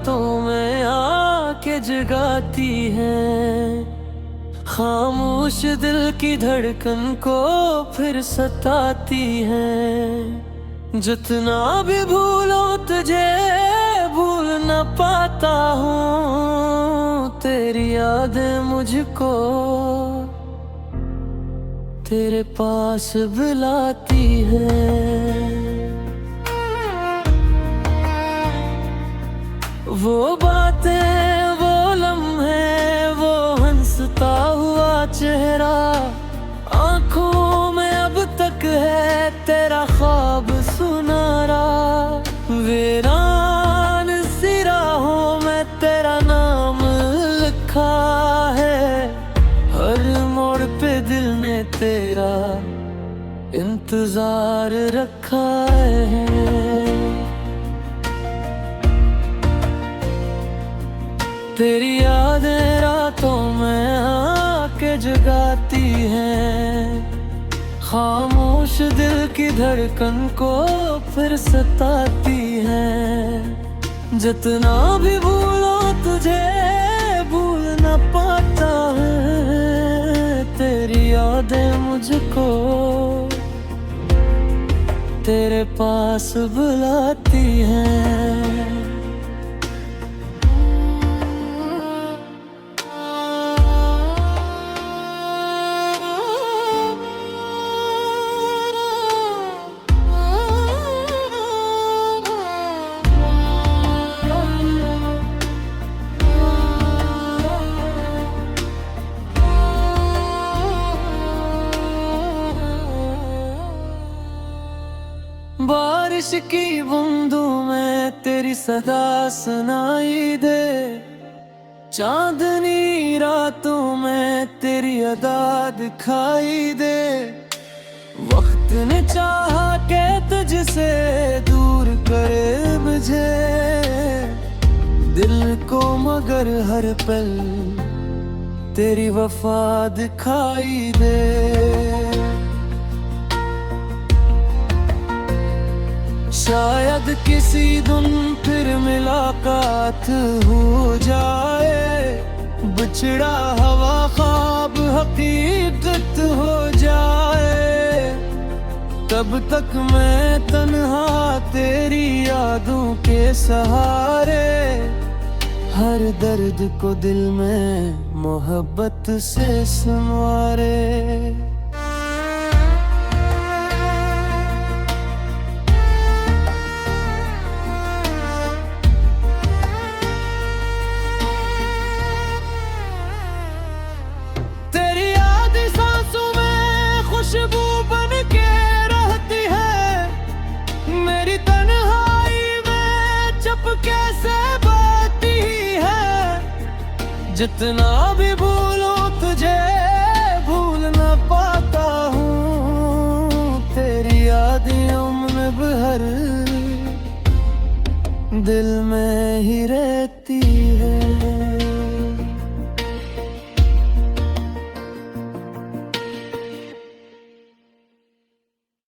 रातों में आके जगाती हैं, खामोश दिल की धड़कन को फिर सताती हैं। जितना भी भूलो तुझे भूल न पाता हूँ, तेरी यादें मुझको तेरे पास बुलाती हैं। वो बातें, वो लम्हे, वो हंसता हुआ चेहरा, आंखों में अब तक है तेरा ख्वाब सुनारा। वीरान सी राहों में तेरा नाम लिखा है, हर मोड़ पे दिल ने तेरा इंतजार रखा है। तेरी यादें रातों में आके जगाती हैं, खामोश दिल की धड़कन को फिर सताती हैं। जितना भी भूलो तुझे भूल न पाता है, तेरी यादें मुझको तेरे पास बुलाती हैं। बारिश की बूंदों में तेरी सदा सुनाई दे, चांदनी रातों में तेरी अदा दिखाई दे। वक्त ने चाहा के तुझसे दूर करे मुझे, दिल को मगर हर पल तेरी वफा दिखाई दे। शायद किसी दिन फिर मुलाकात हो जाए, बिछड़ा हवा ख्वाब हकीकत हो जाए। तब तक मैं तन्हा तेरी यादों के सहारे, हर दर्द को दिल में मोहब्बत से संवारे। खुशबू बन के रहती है, मेरी तन्हाई में चुपके से बहती है। जितना भी भूलूं तुझे भूल न पाता हूँ, तेरी यादें उम्र भर दिल में ही रहती